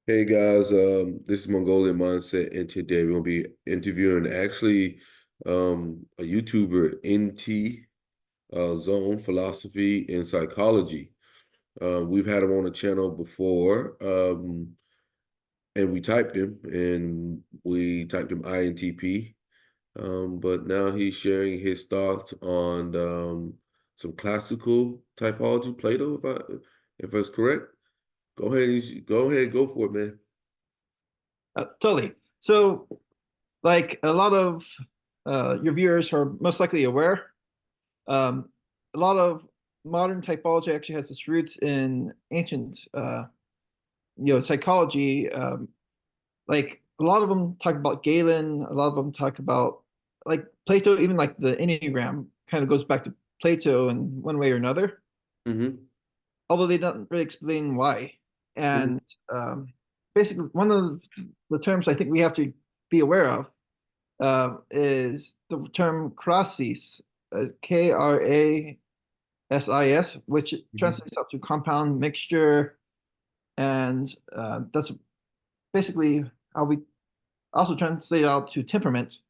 Hey guys, this is Mongolian Mindset, and today we're gonna be interviewing a YouTuber, NT Zone Philosophy and Psychology. We've had him on the channel before, and we typed him INTP, but now he's sharing his thoughts on some classical typology, Plato, if that's correct. Go for it, man. Totally. So, like a lot of your viewers are most likely aware, um, a lot of modern typology actually has its roots in ancient, psychology. Like a lot of them talk about Galen. A lot of them talk about like Plato. Even like the Enneagram kind of goes back to Plato in one way or another, Hmm. although they don't really explain why. Hmm. And basically, one of the terms I think we have to be aware of is the term krasis, Krasis, which Hmm. translates out to compound mixture, and that's basically how we also translate out to temperament.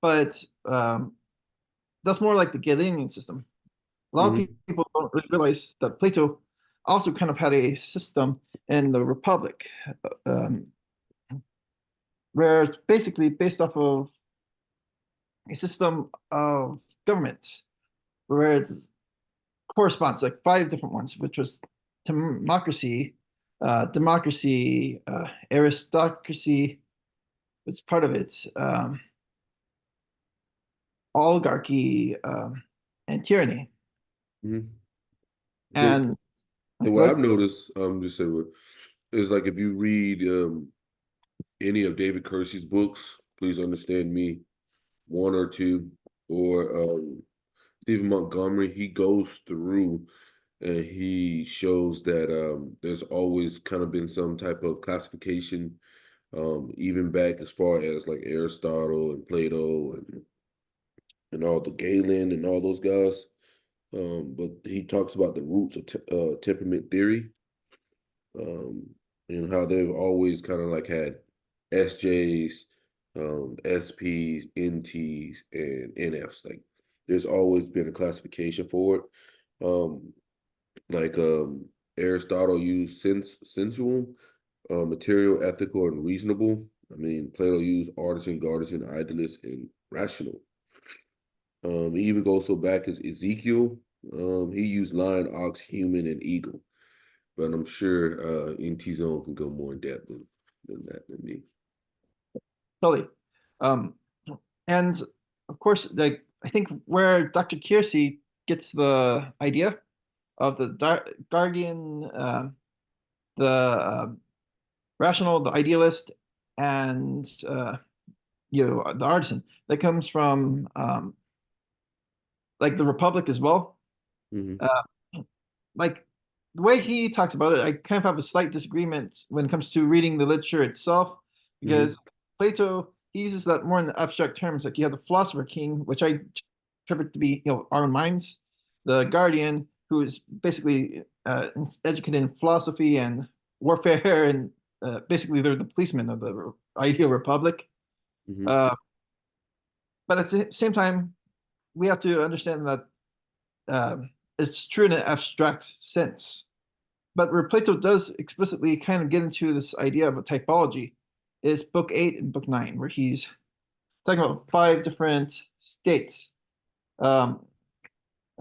But that's more like the Galenian system. A lot of Hmm. people don't really realize that Plato also kind of had a system in the Republic, um, where it's basically based off of a system of governments, where it corresponds like five different ones, which was aristocracy was part of it, oligarchy, and tyranny. Hmm. So, And so what what? I've noticed, just say is like if you read any of David Kersey's books, please understand me, one or two, or Stephen Montgomery, he goes through and he shows that there's always kind of been some type of classification, even back as far as like Aristotle and Plato and all the Galen and all those guys. But he talks about the roots of temperament theory, um, and how they've always kind of like had SJs, SPs, NTs, and NFs. Like there's always been a classification for it. Um, like Aristotle used sensual, material, ethical, and reasonable. I mean, Plato used artisan, guardian, idealist, and rational. He even goes so back as Ezekiel. He used lion, ox, human, and eagle. But I'm sure NT Zone can go more in depth than that than me. Totally. Um, and of course, like I think where Dr. Kiersey gets the idea of the guardian, the rational, the idealist, and the artisan. That comes from like the Republic as well. Hmm. Uh, like the way he talks about it, I kind of have a slight disagreement when it comes to reading the literature itself, because Hmm. Plato he uses that more in the abstract terms. Like you have the philosopher king, which I interpret to be our own minds, the guardian, who is basically educated in philosophy and warfare, and basically they're the policemen of the ideal republic. Hmm. Uh, but at the same time, we have to understand that it's true in an abstract sense. But where Plato does explicitly kind of get into this idea of a typology is book 8 and book 9, where he's talking about five different states. In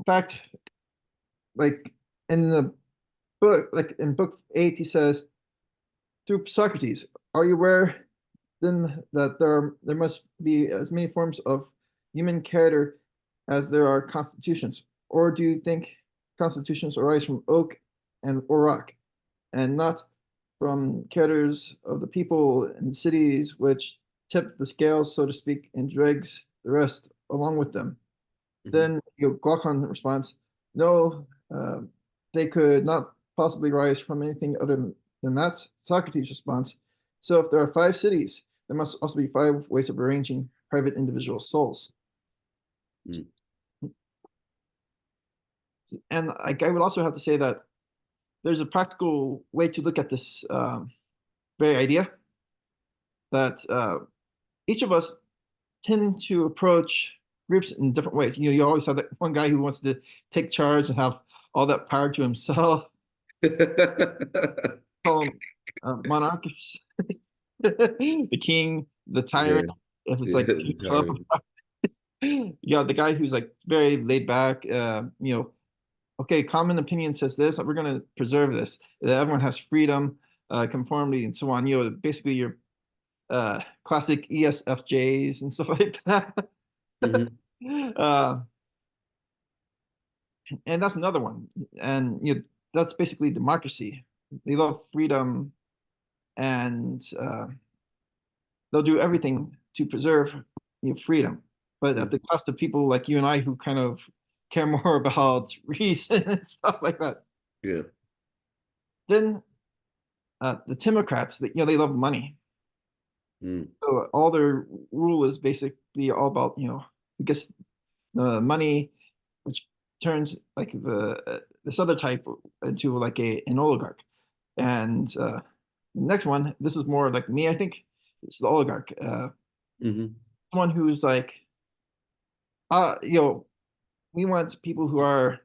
fact, like in the book, like in book 8, he says, through Socrates, are you aware then that there must be as many forms of human character as there are constitutions? Or do you think constitutions arise from oak and or rock, and not from characters of the people and cities which tip the scales, so to speak, and drags the rest along with them? Hmm. Then Glaucon responds, no, they could not possibly rise from anything other than that. Socrates responds, so if there are five cities, there must also be five ways of arranging private individual souls. Hmm. And like I would also have to say that there's a practical way to look at this. very idea that each of us tend to approach groups in different ways. You always have that one guy who wants to take charge and have all that power to himself. Call him monarchist, the king, the tyrant. Yeah, If it's yeah, like too the slow, tyrant. the guy who's like very laid back. Okay, common opinion says this. We're going to preserve this. That everyone has freedom, conformity, and so on. Basically your classic ESFJs and stuff like that. Hmm. uh, and that's another one. And that's basically democracy. They love freedom, and they'll do everything to preserve freedom, but at the cost of people like you and I who kind of care more about reason and stuff like that. Yeah. Then the Timocrats, that they love money. Mm. So all their rule is basically all about I guess money, which turns like this other type into like an oligarch. And the next one, this is more like me, I think. It's the oligarch. Hmm. Someone who's like, uh, you know, we want people who are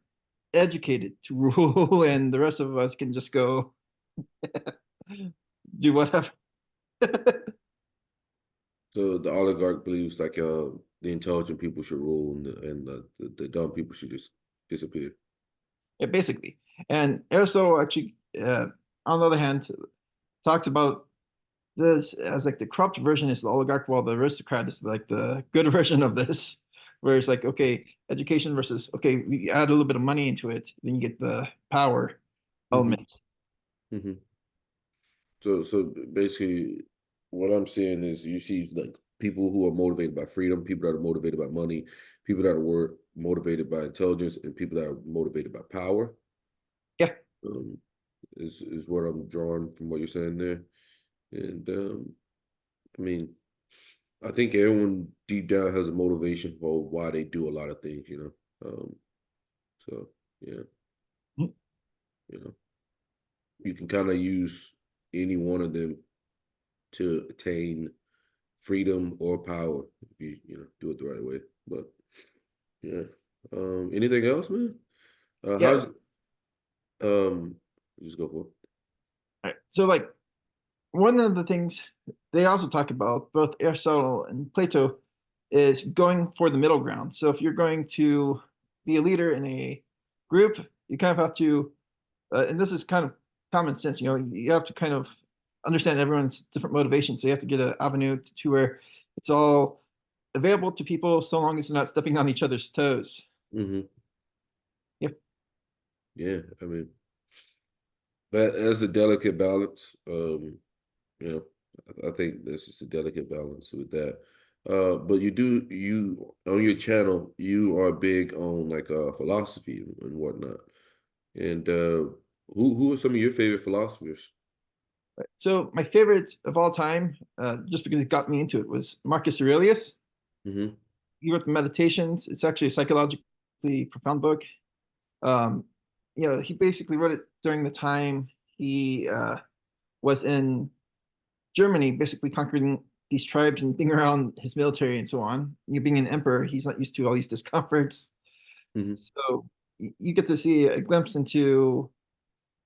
educated to rule, and the rest of us can just go do whatever. So the oligarch believes like the intelligent people should rule and the dumb people should just disappear. Yeah, basically. And Aristotle actually, on the other hand, talks about this as like the corrupt version is the oligarch, while the aristocrat is like the good version of this, where it's like, okay, education versus, okay, we add a little bit of money into it, then you get the power Hmm. element. Hmm. So basically, what I'm saying is you see like people who are motivated by freedom, people that are motivated by money, people that are motivated by intelligence, and people that are motivated by power. Yeah, Um, is what I'm drawing from what you're saying there. And I mean, I think everyone deep down has a motivation for why they do a lot of things, you know. So yeah, you know, you can kind of use any one of them to attain freedom or power if you know do it the right way. But yeah, anything else, man? yeah. How's um, just go for Right. So like one of the things they also talk about, both Aristotle and Plato, is going for the middle ground. So if you're going to be a leader in a group, you kind of have to, and this is kind of common sense, you have to kind of understand everyone's different motivations. So you have to get an avenue to where it's all available to people so long as they're not stepping on each other's toes. it. Hmm. Yep. Yeah, I mean that as a delicate balance. You know, I think this is a delicate balance with that. But you on your channel, you are big on like philosophy and whatnot. And who are some of your favorite philosophers? So my favorite of all time, just because it got me into it, was Marcus Aurelius. Hmm. He wrote the Meditations. It's actually a psychologically profound book. Um, he basically wrote it during the time he was in Germany, basically conquering these tribes and being around his military and so on. Being an emperor, he's not used to all these discomforts. Hmm. So you get to see a glimpse into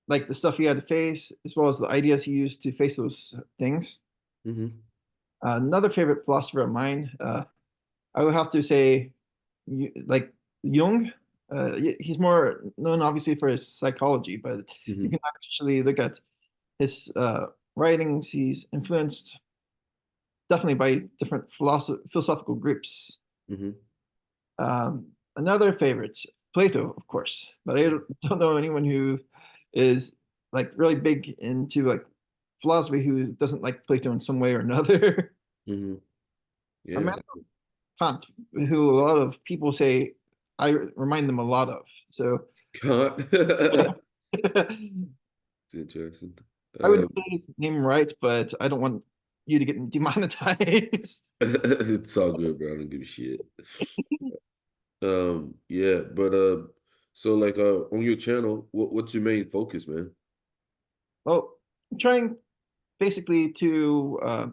like the stuff he had to face, as well as the ideas he used to face those things. Hmm. Another favorite philosopher of mine, I would have to say, like Jung. He's more known obviously for his psychology, but you Hmm. can actually look at his writings. He's influenced definitely by different philosophical groups. Hmm. Another favorite, Plato, of course, but I don't know anyone who is like really big into like philosophy who doesn't like Plato in some way or another. Hmm. Yeah. Imagine Kant, who a lot of people say I remind them a lot of. So Kant. It's interesting. I wouldn't Um, say his name right, but I don't want you to get demonetized. it's all good, bro. I don't give a shit. Yeah, but so like on your channel, what's your main focus, man? Well, I'm trying. basically to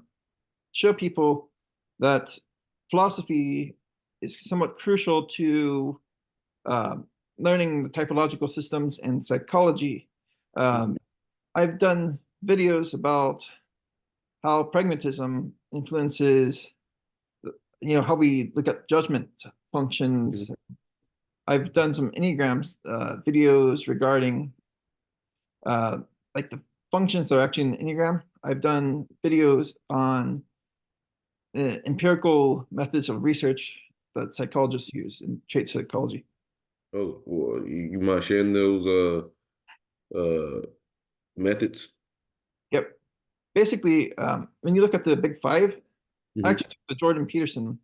show people that philosophy is somewhat crucial to uh, learning the typological systems and psychology. Um, I've done videos about how pragmatism influences, how we look at judgment functions. Mhm. I've done some Enneagrams videos regarding uh, like the functions that are actually in the Enneagram. I've done videos on empirical methods of research that psychologists use in trait psychology. Oh, well, you mind sharing those uh methods? Yep. Basically, when you look at the Big Five, I Hmm. actually took the Jordan Peterson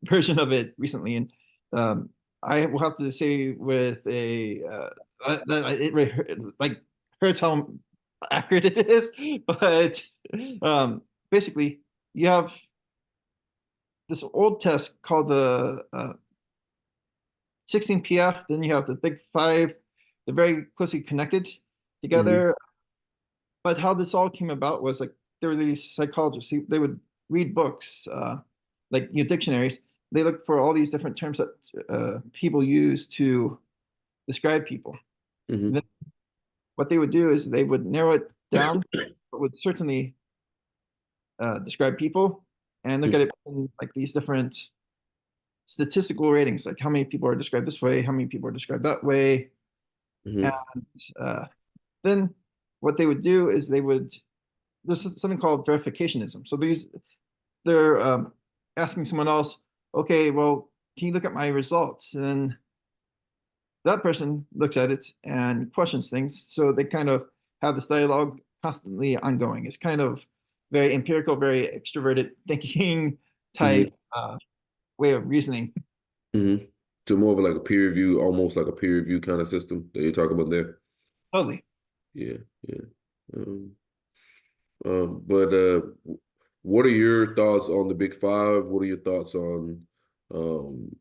version of it recently, and um, I will have to say with it really like hurts how accurate it is, but um, basically, you have this old test called the 16PF, then you have the Big Five. They're very closely connected Hmm. together. But how this all came about was like there were these psychologists. They would read books, like dictionaries. They looked for all these different terms that people use to describe people. And Hmm. then what they would do is they would narrow it down, but would certainly describe people and look at it in like these different statistical ratings, like how many people are described this way, how many people are described that way. And Hmm. uh, then what they would do is there's something called verificationism. So they're asking someone else, okay, well, can you look at my results? And that person looks at it and questions things. So they kind of have this dialogue constantly ongoing. It's kind of very empirical, very extroverted thinking type Hmm. way of reasoning. Hmm. So more of like a peer review, almost like a peer review kind of system that you're talking about there. Totally. Yeah, yeah. Um, but what are your thoughts on the Big Five? What are your thoughts on um,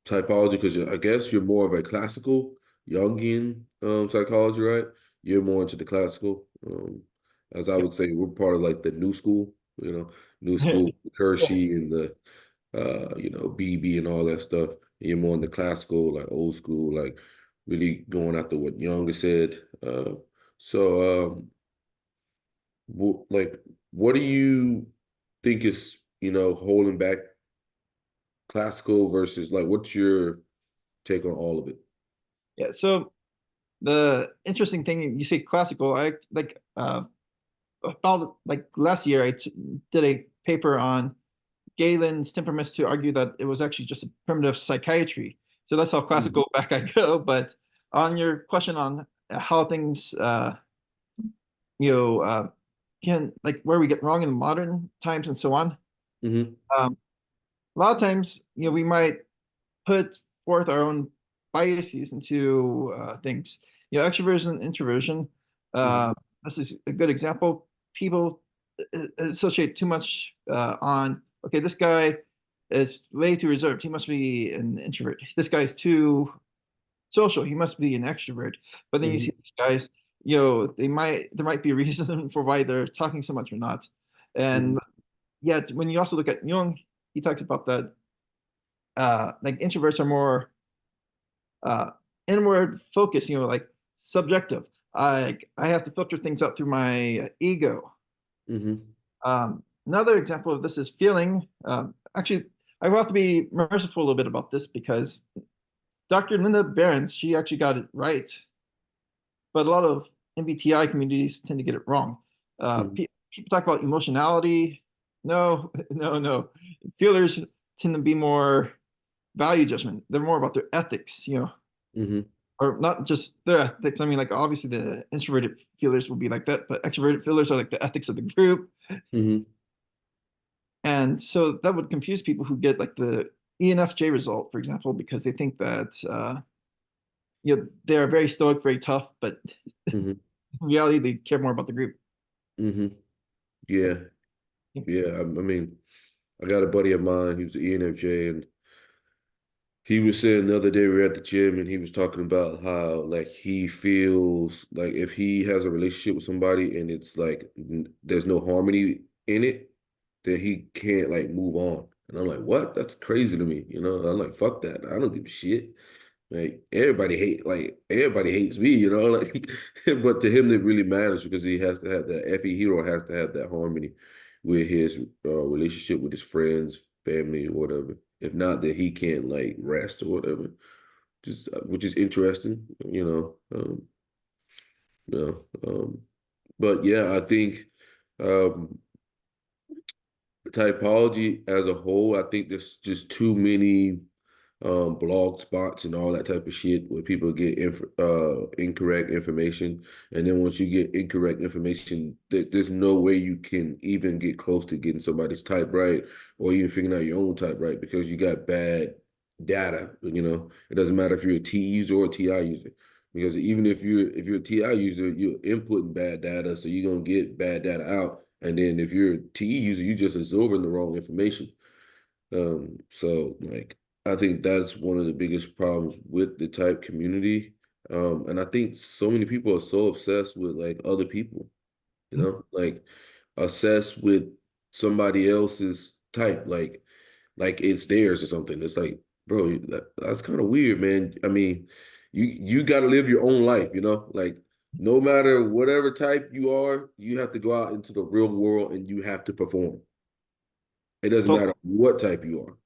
typology? Because I guess you're more of a classical Jungian psychology, right? You're more into the classical. As I Yep. would say, we're part of like the new school, new school, Hershey and the BB and all that stuff. You're more in the classical, like old school, like really going after what Jung said. So, like, what do you think is, holding back classical versus like, what's your take on all of it? Yeah. So the interesting thing, you say classical, I like about like last year, did a paper on Galen's temperaments to argue that it was actually just a primitive psychiatry. So that's how Mhm. classical back I go. But on your question on how things, you know, uh, can like where we get wrong in modern times and so on. Mhm. Um, a lot of times, we might put forth our own biases into things. Extroversion, introversion. Mhm. Uh, this is a good example. People associate too much on, okay, this guy is way too reserved. He must be an introvert. This guy's too social. He must be an extrovert. But then you see Mhm. these guys, there might be a reason for why they're talking so much or not. And Mhm. yet, when you also look at Jung, he talks about that like introverts are more uh, inward focus, like subjective. I have to filter things out through my ego. Mhm. Another example of this is feeling. Actually, I will have to be merciful a little bit about this because Dr. Linda Behrens, she actually got it right, but a lot of MBTI communities tend to get it wrong. Mhm. People talk about emotionality. No, no, no. Feelers tend to be more value judgment. They're more about their ethics, Mhm. or not just their ethics. I mean, like obviously the introverted feelers will be like that, but extroverted feelers are like the ethics of the group. Mhm. And so that would confuse people who get like the ENFJ result, for example, because they think that they are very stoic, very tough, but Mhm. in reality they care more about the group. Mhm. Yeah. Yeah. I mean, I got a buddy of mine who's the ENFJ, and He was saying the other day we were at the gym and he was talking about how like he feels like if he has a relationship with somebody and it's like there's no harmony in it, then he can't like move on. And I'm like, what? That's crazy to me. You know, I'm like, fuck that. I don't give a shit. Like everybody hates me, you know, like but to him it really matters because he has to have that FE hero has to have that harmony with his relationship with his friends, family, or whatever. If not, then he can't like rest or whatever. Just which is interesting, you know. You but yeah, I think um typology as a whole, I think there's just too many blog spots and all that type of shit where people get incorrect information, and then once you get incorrect information, there's no way you can even get close to getting somebody's type right or even figuring out your own type right because you got bad data. You know, it doesn't matter if you're a T user or a TI user. Because even if you're a TI user, you're inputting bad data, so you're gonna get bad data out. And then if you're a TE user, you just absorbing the wrong information. So like I think that's one of the biggest problems with the type community. And I think so many people are so obsessed with like other people, you know, like obsessed with somebody else's type, like it's theirs or something. It's like, bro, that's kind of weird, man. I mean, you got to live your own life, you know, like no matter whatever type you are, you have to go out into the real world and you have to perform. It doesn't So matter what type you are.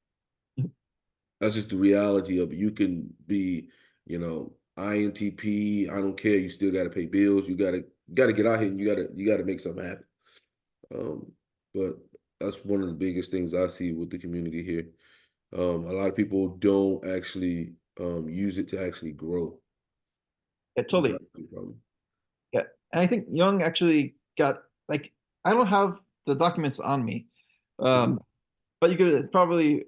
That's just the reality of it. You can be, you know, INTP. I don't care. You still got to pay bills. You gotta get out here and you gotta make something happen. Um, but that's one of the biggest things I see with the community here. A lot of people don't actually use it to actually grow. yeah, totally. That's the problem. Yeah, and I think Young actually got like I don't have the documents on me, Mhm, um, but you could probably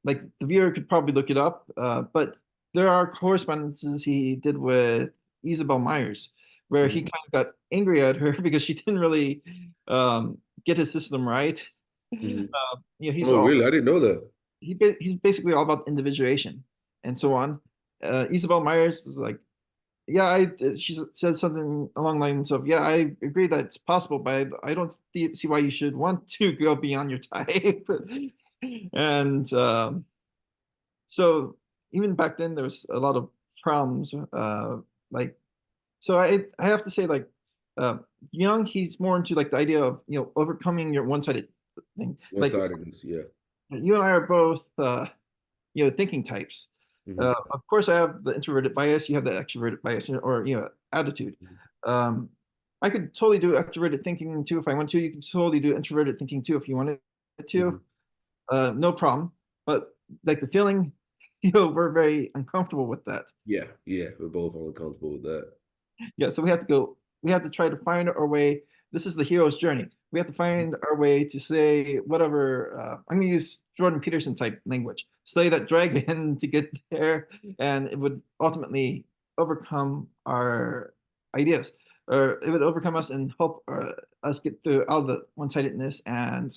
like the viewer could probably look it up. But there are correspondences he did with Isabel Myers, where he mhm, kind of got angry at her because she didn't really get his system right. mhm. He's Oh, all really? I didn't know that. he's basically all about individuation and so on. Isabel Myers is like, yeah, she said something along the lines of, yeah, I agree that it's possible, but I don't see why you should want to go beyond your type. And so even back then, there was a lot of problems. Like, so I have to say, like, uh, Young, he's more into like the idea of overcoming your one-sided thing. One Like sidedness, yeah. you and I are both thinking types. Hmm. Of course, I have the introverted bias. You have the extroverted bias, or attitude. Um, I could totally do extroverted thinking too if I want to. You could totally do introverted thinking too if you wanted to. Hmm. No problem. But like the feeling, we're very uncomfortable with that. Yeah, yeah, we're both uncomfortable with that. Yeah, so we have to go. We have to try to find our way. This is the hero's journey. We have to find our way to say whatever. I'm going to use Jordan Peterson type language. Slay that dragon to get there, and it would ultimately overcome our ideas, or it would overcome us and help us get through all the one-sidedness. And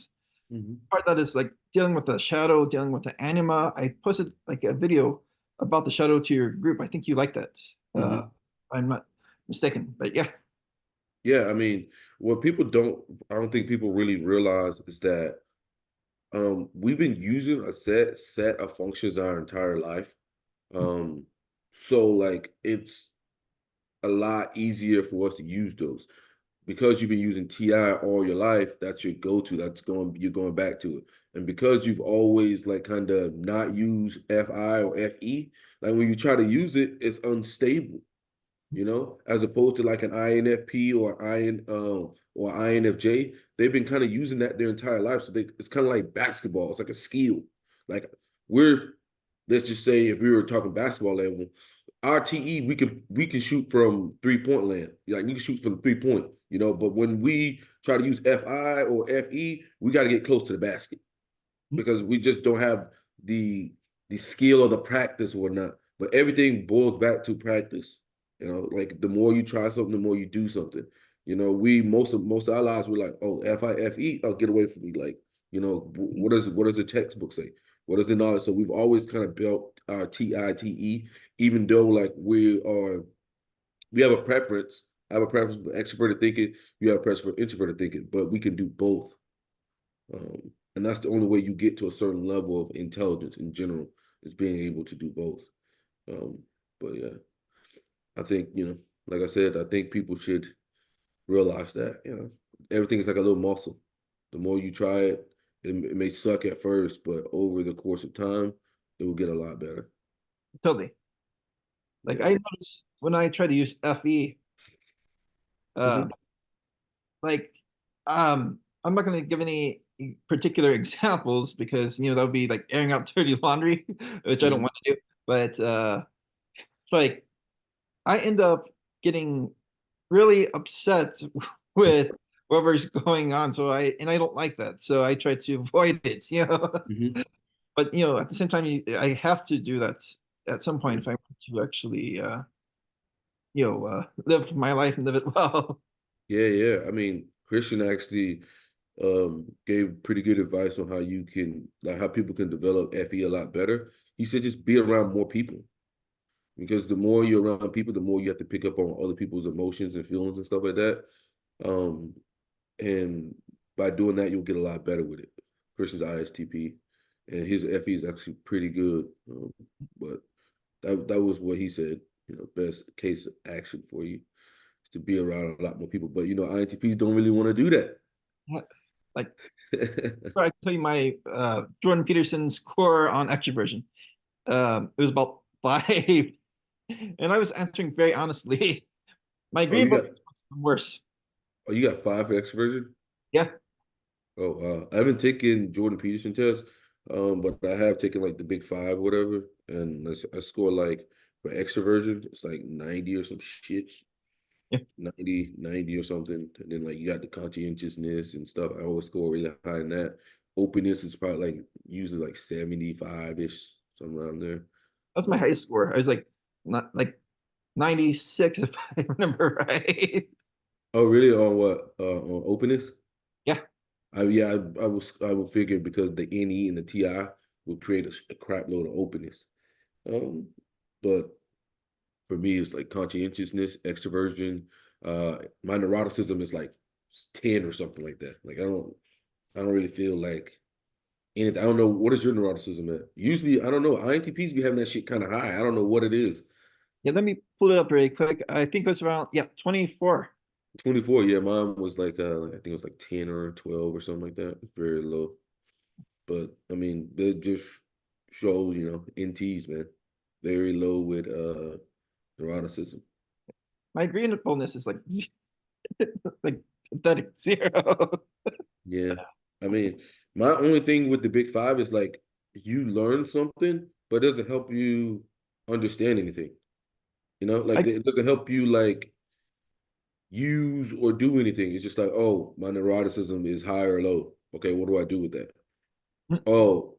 Hmm. part of that is like dealing with the shadow, dealing with the anima. I posted like a video about the shadow to your group. I think you like that. Hmm. I'm not mistaken, but yeah. Yeah, I mean, what people don't, I don't think people really realize is that we've been using a set of functions our entire life. Um, so like it's a lot easier for us to use those because you've been using TI all your life. That's your go-to. You're going back to it, and because you've always like kind of not used FI or FE, like when you try to use it, it's unstable. You know, as opposed to like an INFP or INFJ, they've been kind of using that their entire life. So it's kind of like basketball. It's like a skill. Like we're let's just say if we were talking basketball level, our TE we can shoot from 3 point land. Like you can shoot from 3 point, you know. But when we try to use FI or FE, we got to get close to the basket because we just don't have the the skill or the practice or whatnot. But everything boils back to practice. You know, like the more you try something, the more you do something. You know, we most of our lives we're like, oh, FIFE, oh, get away from me. Like, you know, what does the textbook say? What does the knowledge? So we've always kind of built our TITE, even though like we have a preference. I have a preference for extroverted thinking. You have a preference for introverted thinking, but we can do both. And that's the only way you get to a certain level of intelligence in general is being able to do both. Um, but yeah, I think, like I said, I think people should realize that, everything is like a little muscle. The more you try it, it may suck at first, but over the course of time, it will get a lot better. Totally. Like Yeah. I notice when I try to use FE, uh, Hmm. like I'm not going to give any particular examples because that would be like airing out dirty laundry, which I don't Hmm. want to do. But it's like I end up getting really upset with whatever's going on. So I don't like that. So I try to avoid it. Hmm. But at the same time, I have to do that at some point Yeah. if I want to actually live my life and live it well. Yeah, yeah. I mean, Christian actually gave pretty good advice on how you can like how people can develop FE a lot better. He said just be around more people because the more you're around people, the more you have to pick up on other people's emotions and feelings and stuff like that. Um, and by doing that, you'll get a lot better with it. Christian's ISTP, and his FE is actually pretty good. But that was what he said. Best case of action for you is to be around a lot more people. But INTPs don't really want to do Like that. I tell you my Jordan Peterson score on extroversion. It was about 5, and I was answering very honestly. My Oh, you agreeable got was worse. oh, you got 5 for extroversion? Yeah, Oh, wow. I haven't taken Jordan Peterson test, but I have taken like the big five, whatever, and I score like for extroversion, it's like 90 or some shit, yeah. 90 or something. And then like you got the conscientiousness and stuff. I always score really high in that. Openness is probably like usually like 75-ish, something around there. That's my Um, highest score. I was not like 96 if I remember right. oh, really? On what? On openness? Yeah, I would figure because the NE and the TI would create a crap load of openness. Um, but for me, it's like conscientiousness, extroversion. My neuroticism is like 10 or something like that. Like I don't really feel like anything. I don't know what is your neuroticism at. Usually, I don't know. INTPs be having that shit kind of high. I don't know what it is. yeah. Let me pull it up really quick. I think it was around 24. 24, yeah, mine was like I think it was like 10 or 12 or something like that. Very low. But I mean, that just shows, NTs, man. Very low with neuroticism. My agreeableness is like like pathetic 0. Yeah. I mean, my only thing with the big five is like you learn something, but it doesn't help you understand anything. Like I it doesn't help you like use or do anything. It's just like, oh, my neuroticism is high or low. Okay, what do I do with that? Oh,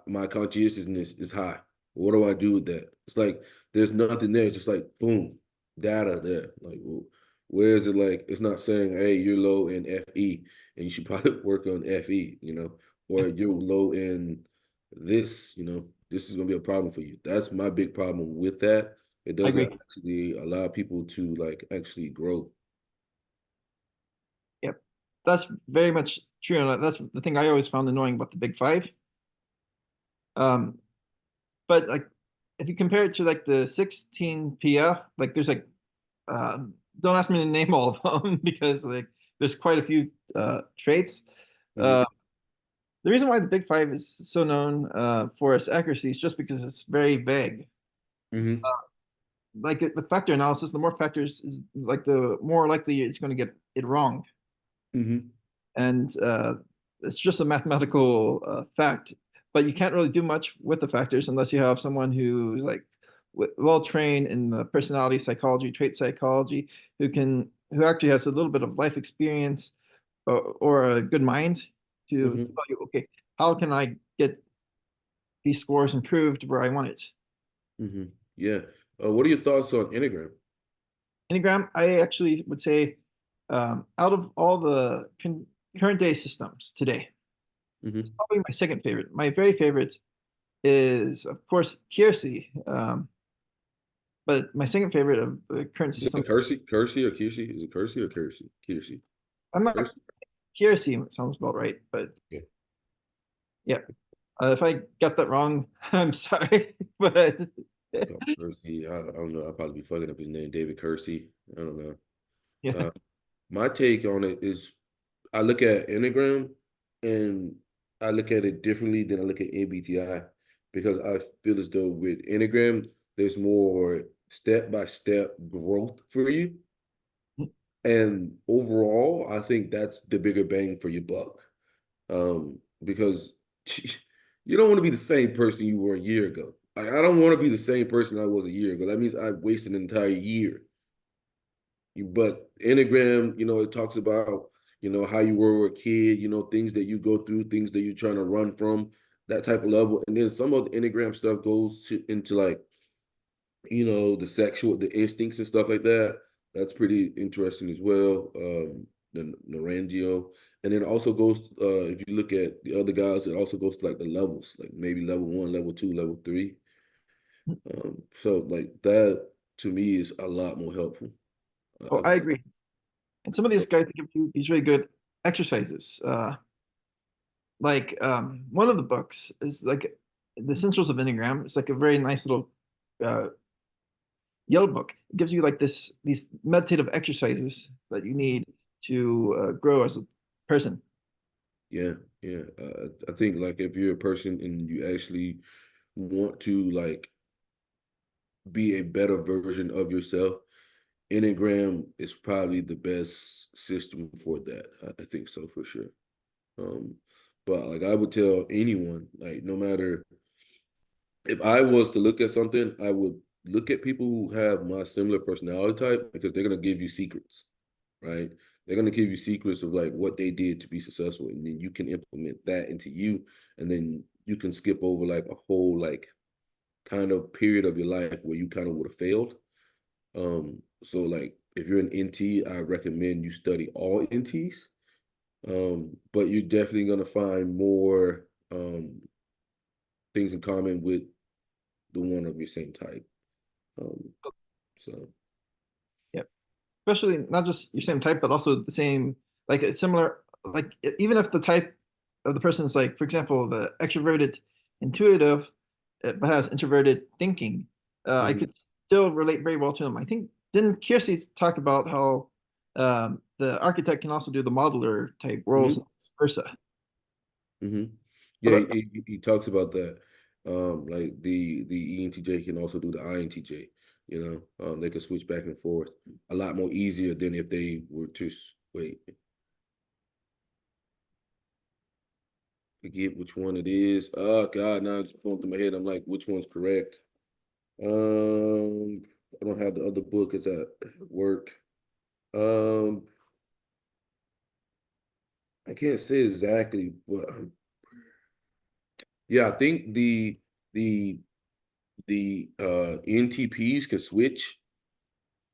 my conscientiousness is high. What do I do with that? It's like there's nothing there. It's just like boom, data there. Like, where is it? Like, it's not saying, hey, you're low in FE and you should probably work on FE, or yeah, you're low in this, this is gonna be a problem for you. That's my big problem with that. It I doesn't agree. actually allow people to like actually grow. Yep. That's very much true. And that's the thing I always found annoying about the big five. Um, but like if you compare it to like the 16 PF, like there's like don't ask me to name all of them because like there's quite a few traits. Hmm. Uh, the reason why the big five is so known for its accuracy is just because it's very vague. Hmm. Like with factor analysis, the more factors is like the more likely it's going to get it wrong. Hmm. And it's just a mathematical fact. But you can't really do much with the factors unless you have someone who's like well trained in the personality psychology, trait psychology, who actually has a little bit of life experience or a good mind to Hmm. tell you, okay, how can I get these scores improved where I want it? Hmm. Yeah. What are your thoughts on Enneagram? Enneagram, I actually would say, out of all the current day systems today, Hmm. probably my second favorite. My very favorite is, of course, Kiersey. But my second favorite of the current Is system, it Kersey or Kirsey? Is it Kersey or Kersey? Kirsey. I'm not Kersey? Kiersey sounds about right, but Yeah. yeah. If I got that wrong, I'm sorry. But Oh, Kersey. I don't know. I'll probably be fucking up his name, David Kersey. I don't know. yeah. My take on it is I look at Enneagram and I look at it differently than I look at MBTI because I feel as though with Enneagram, there's more step by step growth for you. And overall, I think that's the bigger bang for your buck. Because you don't want to be the same person you were a year ago. Like, I don't want to be the same person I was a year ago. That means I wasted an entire year. But Enneagram, it talks about, how you were a kid, things that you go through, things that you're trying to run from, that type of level. And then some of the Enneagram stuff goes into like, the instincts and stuff like that. That's pretty interesting as well. The Narangio. And then it also goes, if you look at the other guys, it also goes to like the levels, like maybe level 1, level 2, level 3. So like that to me is a lot more helpful. Oh, I agree. And some of these So guys give you these really good exercises. Like one of the books is like the Essentials of Enneagram. It's like a very nice little uh, yellow book. It gives you like these meditative exercises that you need to grow as a person. yeah, yeah. I think like if you're a person and you actually want to like be a better version of yourself, Enneagram is probably the best system for that. I think so for sure. Um, but like I would tell anyone, like no matter if I was to look at something, I would look at people who have my similar personality type because they're gonna give you secrets, right? They're gonna give you secrets of like what they did to be successful, and then you can implement that into you, and then you can skip over like a whole like kind of period of your life where you kind of would have failed. So like if you're an NT, I recommend you study all NTs. But you're definitely gonna find more things in common with the one of your same type. Um, so Yeah. Especially not just your same type, but also the same, like it's similar, like even if the type of the person is like, for example, the extroverted intuitive, but has introverted thinking, I mhm, could still relate very well to them. I think, didn't Kiersey talk about how the architect can also do the modeler type roles and mhm, vice versa? mhm. Yeah, But he talks about that. Like the ENTJ can also do the INTJ. They can switch back and forth a lot more easier than if they were to wait. Forget which one it is. Oh God, now it's going through my head. I'm like, which one's correct? I don't have the other book. It's at work. Um, I can't say exactly, but yeah, I think the NTPs can switch.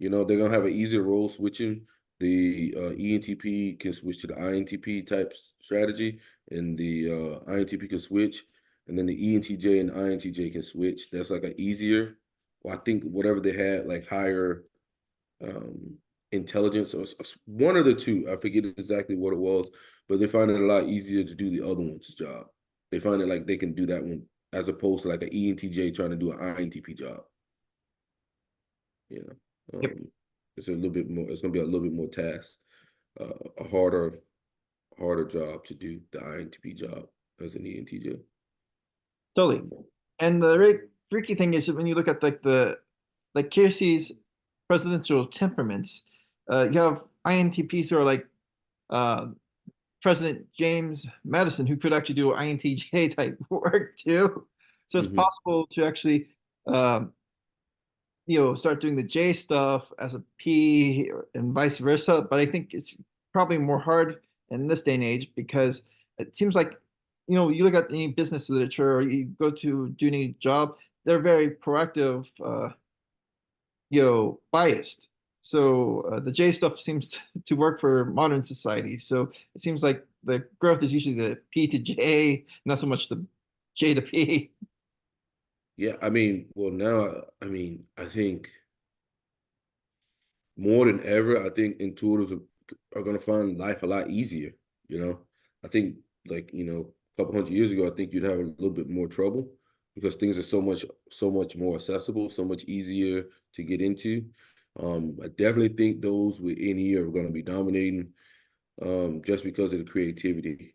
They're gonna have an easier role switching. The ENTP can switch to the INTP type strategy, and the INTP can switch, and then the ENTJ and INTJ can switch. That's like an easier. Well, I think whatever they had, like higher um, intelligence, or one of the two. I forget exactly what it was, but they find it a lot easier to do the other one's job. They find it like they can do that one as opposed to like an ENTJ trying to do an INTP job. You know, yep, it's a little bit more. It's going to be a little bit more task, a harder job to do the INTP job as an ENTJ. totally. And the very freaky thing is that when you look at like Kiersey's presidential temperaments, you have INTPs who are like uh, President James Madison, who could actually do INTJ type work too. So it's Hmm. possible to actually, um, start doing the J stuff as a P and vice versa. But I think it's probably more hard in this day and age because it seems like, you look at any business literature or you go to do any job, they're very proactive, biased. So the J stuff seems to work for modern society. So it seems like the growth is usually the P to J, not so much the J to P. Yeah, I mean, well, now, I mean, I think more than ever, I think intuitives are going to find life a lot easier. You know, I think like a couple hundred years ago, I think you'd have a little bit more trouble because things are so much more accessible, so much easier to get into. I definitely think those with NE are going to be dominating, just because of the creativity.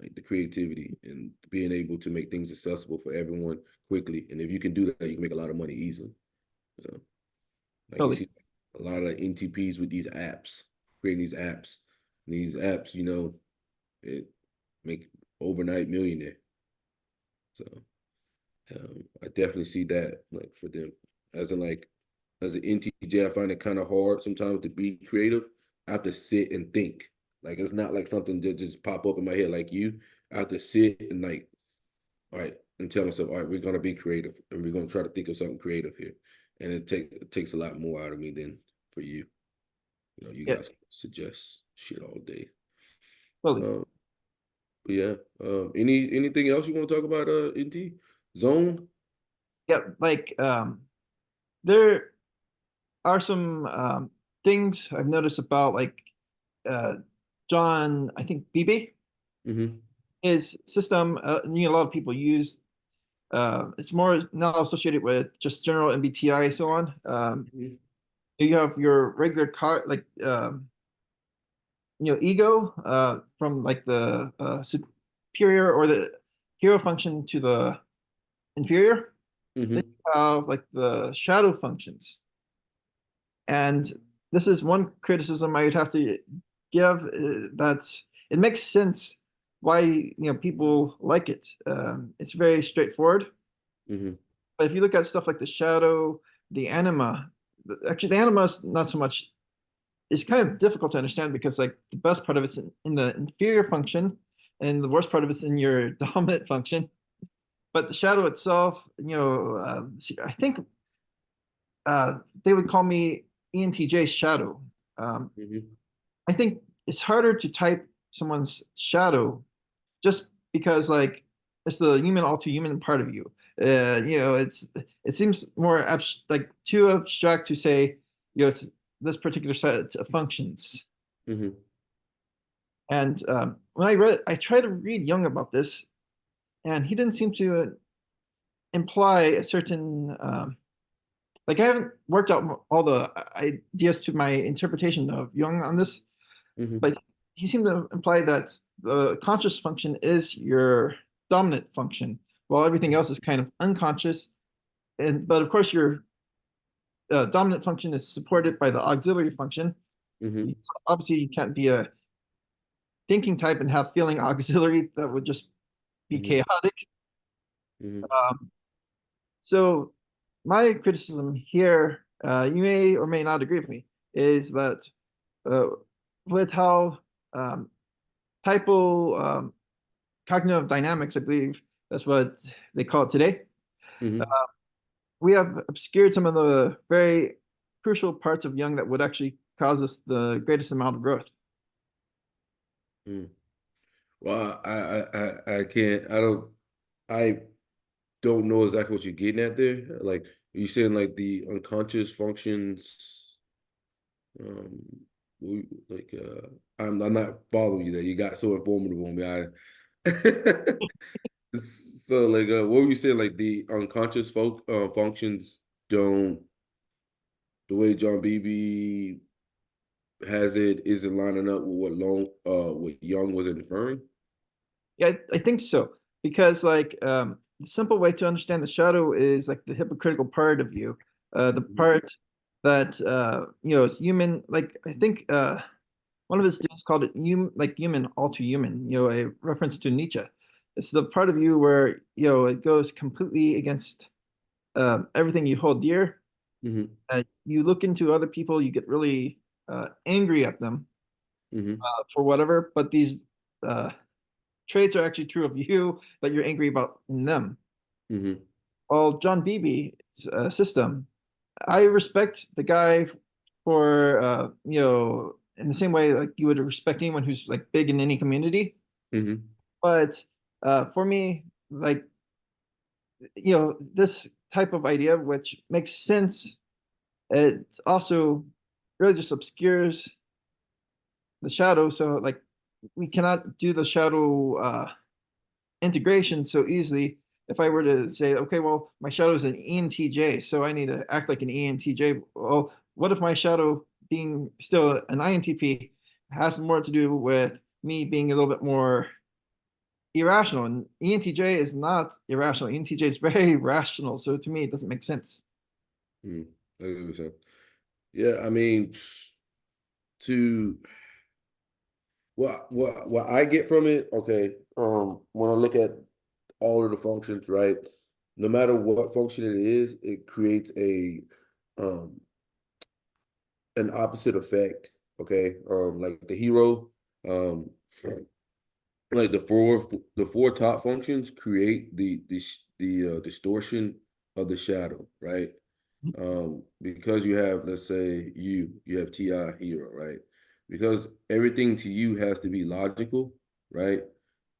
Like the creativity and being able to make things accessible for everyone quickly. And if you can do that, you can make a lot of money easily. You know? Like you Totally. see a lot of NTPs with these apps, creating these apps. And these apps, it make overnight millionaire. So I definitely see that like for them. As in like as an NTJ, I find it kind of hard sometimes to be creative. I have to sit and think. Like it's not like something that just pop up in my head like you. I have to sit and like, all right, and tell myself, all right, we're gonna be creative and we're gonna try to think of something creative here. And it takes a lot more out of me than for you. You Yeah, guys suggest shit all day. totally. Um, but yeah. Anything else you want to talk about? NT zone. Yeah, like there are some things I've noticed about like uh, John, I think BB, Mm-hmm. his system. A lot of people use. It's more now associated with just general MBTI so on. Mm-hmm. You have your regular car like ego from like the superior or the hero function to the inferior. Then Mm-hmm. you have like the shadow functions. And this is one criticism I would have to give, that it makes sense why people like it. It's very straightforward. Mm-hmm. But if you look at stuff like the shadow, the anima, actually the anima is not so much. It's kind of difficult to understand because like the best part of it's in the inferior function, and the worst part of it's in your dominant function. But the shadow itself, I think they would call me ENTJ shadow. Um, Mm-hmm. I think it's harder to type someone's shadow just because like it's the human all too human part of you. It seems more like too abstract to say it's this particular set of functions. Mm-hmm. And when I read it, I tried to read Jung about this, and he didn't seem to imply a certain like I haven't worked out all the ideas to my interpretation of Jung on this, Mm-hmm. but he seemed to imply that the conscious function is your dominant function, while everything else is kind of unconscious. And but of course, your dominant function is supported by the auxiliary function. Mm-hmm. Obviously, you can't be a thinking type and have feeling auxiliary. That would just be Mm-hmm. chaotic. Mm-hmm. Um, so, my criticism here, you may or may not agree with me, is that uh, with how um, typo cognitive dynamics, I believe that's what they call it today. Uh, Mm-hmm. we have obscured some of the very crucial parts of Jung that would actually cause us the greatest amount of growth. Mm. Well, I can't. I don't know exactly what you're getting at there. Like, are you saying like the unconscious functions? Um, I'm not following you there. You got so informative on me. So like, what were you saying? Like the unconscious functions don't the way John Beebe has it isn't lining up with what Young was inferring. Yeah, I think so. Because like the simple way to understand the shadow is like the hypocritical part of you, the Mhm. part that is human. Like I think one of his students called it human all too human. A reference to Nietzsche. It's the part of you where it goes completely against everything you hold dear. Mhm. You look into other people, you get really angry at them Mhm. for whatever, but these uh, traits are actually true of you that you're angry about in them. Mhm. Well, John Beebe's system, I respect the guy for in the same way like you would respect anyone who's like big in any community. Mhm. But for me, like this type of idea, which makes sense, it also really just obscures the shadow. So like we cannot do the shadow integration so easily. If I were to say, okay, well, my shadow is an ENTJ, so I need to act like an ENTJ. Well, what if my shadow being still an INTP has more to do with me being a little bit more irrational? And ENTJ is not irrational. ENTJ is very rational. So to me, it doesn't make sense. Mm, I agree with you. Yeah, I mean, to what I get from it, okay, when I look at all of the functions, right? No matter what function it is, it creates a um an opposite effect. Okay. Like the hero, um like the four top functions create the distortion of the shadow, right? Because you have, let's say you have TI hero, right? Because everything to you has to be logical, right?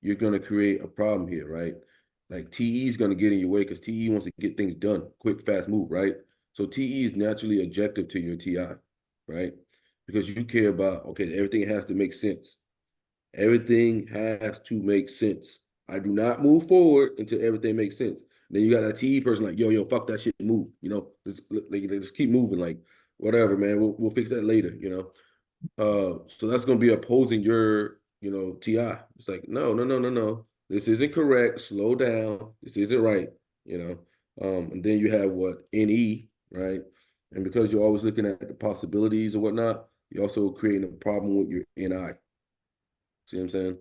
You're gonna create a problem here, right? Like TE is gonna get in your way because TE wants to get things done, quick, fast move, right? So TE is naturally objective to your TI, right? Because you care about, okay, everything has to make sense. Everything has to make sense. I do not move forward until everything makes sense. Then you got that TE person like, yo, fuck that shit, move. Just keep moving, like whatever, man. We'll fix that later. So that's gonna be opposing your, TI. It's like, no, no, no, no, no. This isn't correct. Slow down. This isn't right. You know. And then you have what NE, right? And because you're always looking at the possibilities or whatnot, you're also creating a problem with your NI. See what I'm saying?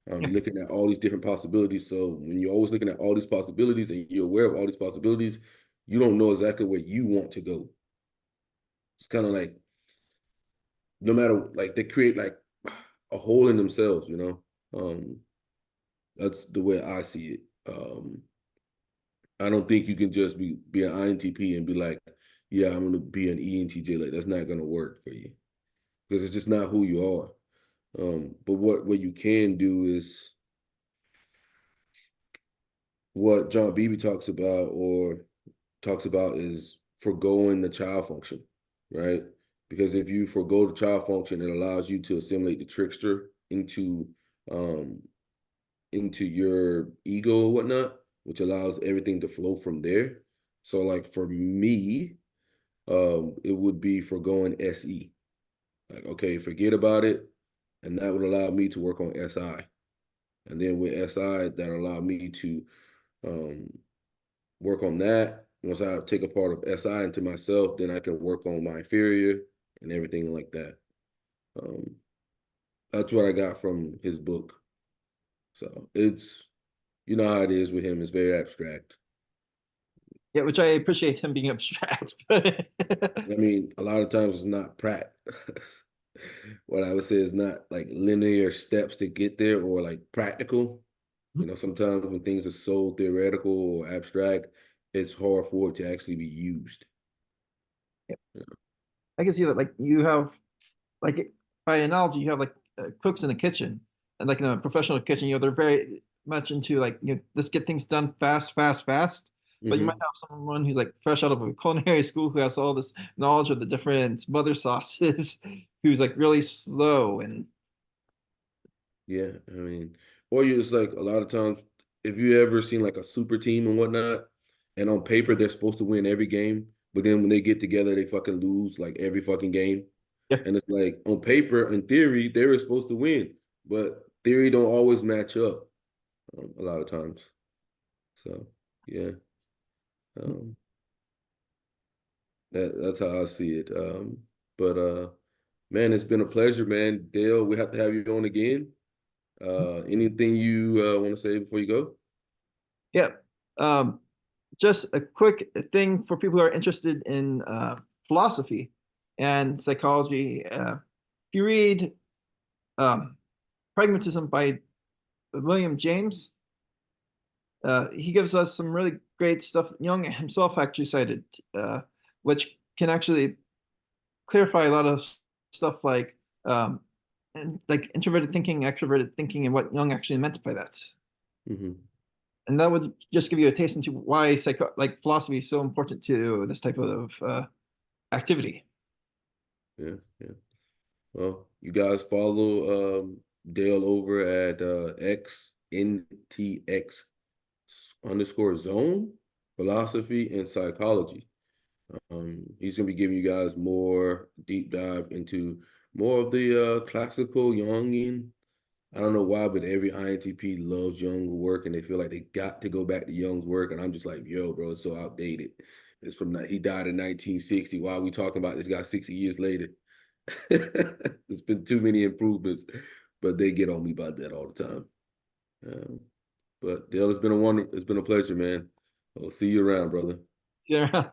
Yeah. You're looking at all these different possibilities. So when you're always looking at all these possibilities and you're aware of all these possibilities, you don't know exactly where you want to go. It's kind of like no matter like they create like a hole in themselves, you know. That's the way I see it. I don't think you can just be an INTP and be like, yeah, I'm gonna be an ENTJ. Like that's not gonna work for you because it's just not who you are. But what you can do is what John Beebe talks about is foregoing the child function, right? Because if you forego the child function, it allows you to assimilate the trickster um into your ego or whatnot, which allows everything to flow from there. So like for me, it would be foregoing SE. Like, okay, forget about it. And that would allow me to work on SI. And then with SI, that allowed me to um work on that. Once I take a part of SI into myself, then I can work on my inferior and everything like that. Um, that's what I got from his book. So you know how it is with him, it's very abstract. Yeah, which I appreciate him being abstract. But I mean, a lot of times it's not what I would say is not like linear steps to get there or like practical. Sometimes when things are so theoretical or abstract, it's hard for it to actually be used. I can see that like you have like by analogy, you have like cooks in a kitchen, and like in a professional kitchen, they're very much into like let's get things done fast, fast, fast. But you might Hmm. have someone who's like fresh out of a culinary school who has all this knowledge of the different mother sauces, who's like really slow and Yeah, I mean, or you just like a lot of times, if you ever seen like a super team and whatnot, and on paper they're supposed to win every game, but then when they get together, they fucking lose like every fucking game. yeah. And it's like on paper, in theory, they were supposed to win, but theory don't always match up a lot of times. So yeah, um, that's how I see it. But man, it's been a pleasure, man. Dale, we have to have you on again. Anything you want to say before you go? Yeah. Um, just a quick thing for people who are interested in philosophy and psychology. If you read um, Pragmatism by William James, he gives us some really great stuff. Jung himself actually cited, which can actually clarify a lot of stuff um, like introverted thinking, extroverted thinking, and what Jung actually meant by that. Hmm. and that would just give you a taste into why like philosophy is so important to this type of activity. Yeah, yeah. Well, you guys follow Dale over at xNTx underscore zone, philosophy and psychology. He's gonna be giving you guys more deep dive into more of the classical Jungian. I don't know why, but every INTP loves Jung's work and they feel like they got to go back to Jung's work. And I'm just like, yo, bro, it's so outdated. It's from he died in 1960. Why are we talking about this guy 60 years later? There's been too many improvements, but they get on me about that all the time. Um, but Dale, it's been a pleasure, man. I'll see you around, brother. Yeah.